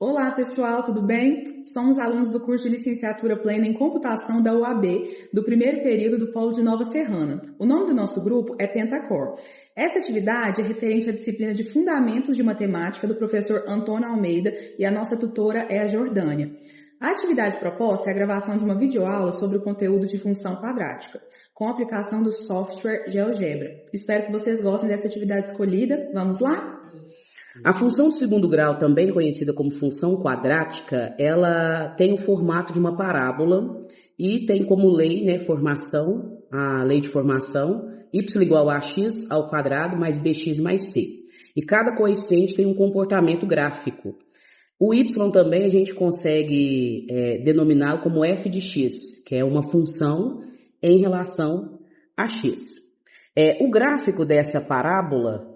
Olá pessoal, tudo bem? Somos alunos do curso de Licenciatura Plena em Computação da UAB, do primeiro período do Polo de Nova Serrana. O nome do nosso grupo é Pentacor. Essa atividade é referente à disciplina de Fundamentos de Matemática do professor Antônio Almeida e a nossa tutora é a Jordânia. A atividade proposta é a gravação de uma videoaula sobre o conteúdo de função quadrática, com a aplicação do software GeoGebra. Espero que vocês gostem dessa atividade escolhida. Vamos lá? A função de segundo grau, também conhecida como função quadrática, ela tem o formato de uma parábola e tem como lei, a lei de formação, y igual a x ao quadrado mais bx mais c. E cada coeficiente tem um comportamento gráfico. O y também a gente consegue denominá-lo como f de x, que é uma função em relação a x. O gráfico dessa parábola,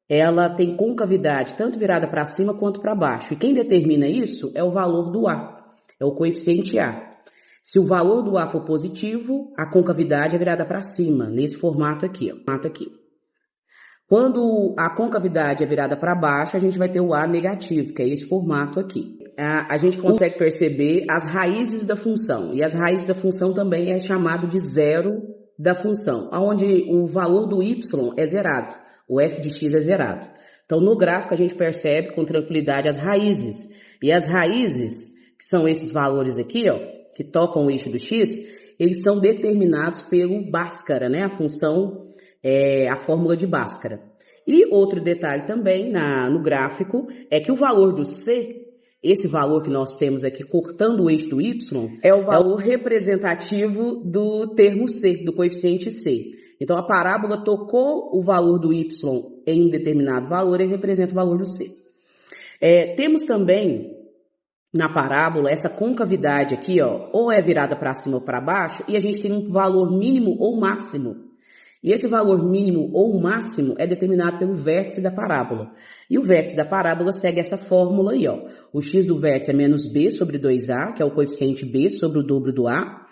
ela tem concavidade tanto virada para cima quanto para baixo. E quem determina isso é o valor do A, é o coeficiente A. Se o valor do A for positivo, a concavidade é virada para cima, nesse formato aqui, ó. Quando a concavidade é virada para baixo, a gente vai ter o A negativo, que é esse formato aqui. A gente consegue perceber as raízes da função. E as raízes da função também é chamado de zero da função, onde o valor do y é zerado. O f de x é zerado. Então, no gráfico, a gente percebe com tranquilidade as raízes. E as raízes, que são esses valores aqui, ó, que tocam o eixo do x, eles são determinados pelo Bhaskara, né? A função, a fórmula de Bhaskara. E outro detalhe também no gráfico é que o valor do c, esse valor que nós temos aqui cortando o eixo do y, é o valor representativo do termo c, do coeficiente c. Então, a parábola tocou o valor do y em um determinado valor e representa o valor do c. Temos também, na parábola, essa concavidade aqui, ó, ou é virada para cima ou para baixo, e a gente tem um valor mínimo ou máximo. E esse valor mínimo ou máximo é determinado pelo vértice da parábola. E o vértice da parábola segue essa fórmula aí, ó. O x do vértice é menos b sobre 2a, que é o coeficiente b sobre o dobro do a.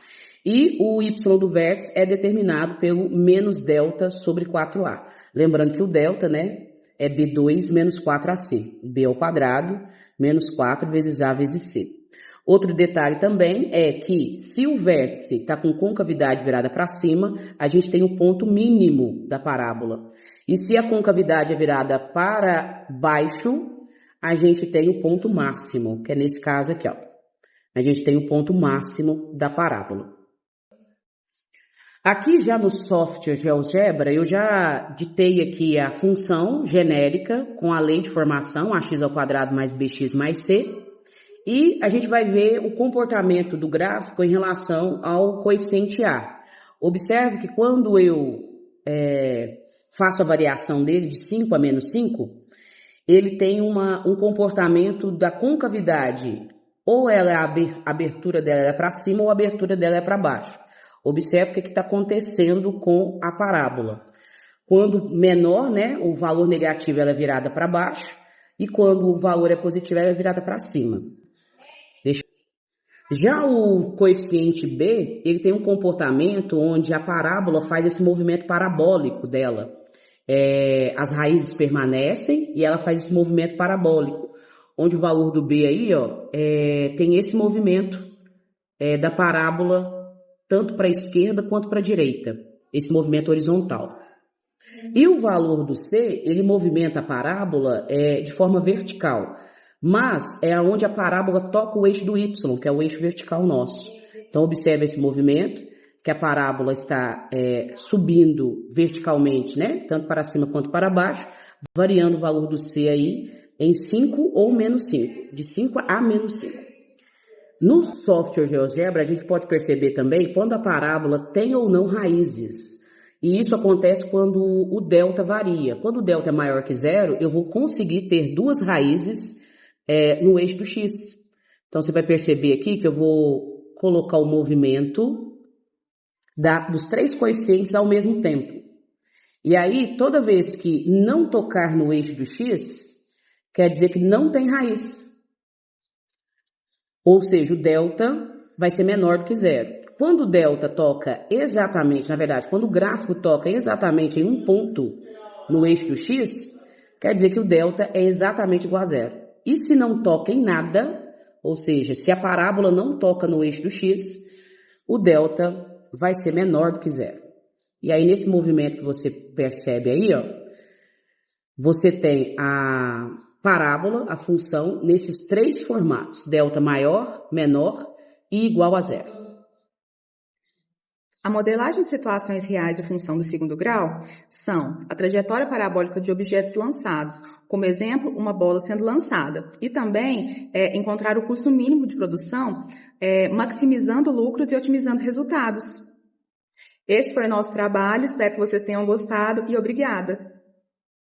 E o y do vértice é determinado pelo menos delta sobre 4a. Lembrando que o delta, né, é b2 menos 4ac. b ao quadrado menos 4 vezes a vezes c. Outro detalhe também é que se o vértice está com concavidade virada para cima, a gente tem o ponto mínimo da parábola. E se a concavidade é virada para baixo, a gente tem o ponto máximo, que é nesse caso aqui, ó. A gente tem o ponto máximo da parábola. Aqui já no software GeoGebra, eu já ditei aqui a função genérica com a lei de formação, ax ao quadrado mais bx mais c. E a gente vai ver o comportamento do gráfico em relação ao coeficiente A. Observe que quando eu faço a variação dele de 5 a menos 5, ele tem um comportamento da concavidade, ou a abertura dela é para cima ou a abertura dela é para baixo. Observe o que está acontecendo com a parábola. Quando menor, né, o valor negativo ela é virada para baixo, e quando o valor é positivo ela é virada para cima. Já o coeficiente B, ele tem um comportamento onde a parábola faz esse movimento parabólico dela. As raízes permanecem e ela faz esse movimento parabólico, onde o valor do B aí, ó, tem esse movimento da parábola tanto para a esquerda quanto para a direita, esse movimento horizontal. E o valor do C, ele movimenta a parábola de forma vertical, mas é onde a parábola toca o eixo do Y, que é o eixo vertical nosso. Então, observe esse movimento, que a parábola está subindo verticalmente, né? Tanto para cima quanto para baixo, variando o valor do C aí em 5 ou menos 5, de 5 a menos 5. No software GeoGebra, a gente pode perceber também quando a parábola tem ou não raízes. E isso acontece quando o delta varia. Quando o delta é maior que zero, eu vou conseguir ter duas raízes no eixo do x. Então, você vai perceber aqui que eu vou colocar o movimento dos três coeficientes ao mesmo tempo. E aí, toda vez que não tocar no eixo do x, quer dizer que não tem raiz. Ou seja, o delta vai ser menor do que zero. Quando o delta toca exatamente, na verdade, quando o gráfico toca exatamente em um ponto no eixo do x, quer dizer que o delta é exatamente igual a zero. E se não toca em nada, ou seja, se a parábola não toca no eixo do X, o delta vai ser menor do que zero. E aí, nesse movimento que você percebe aí, ó, você tem a parábola, a função, nesses três formatos: delta maior, menor e igual a zero. A modelagem de situações reais de função do segundo grau são a trajetória parabólica de objetos lançados, como exemplo, uma bola sendo lançada, e também encontrar o custo mínimo de produção, maximizando lucros e otimizando resultados. Esse foi o nosso trabalho, espero que vocês tenham gostado e obrigada!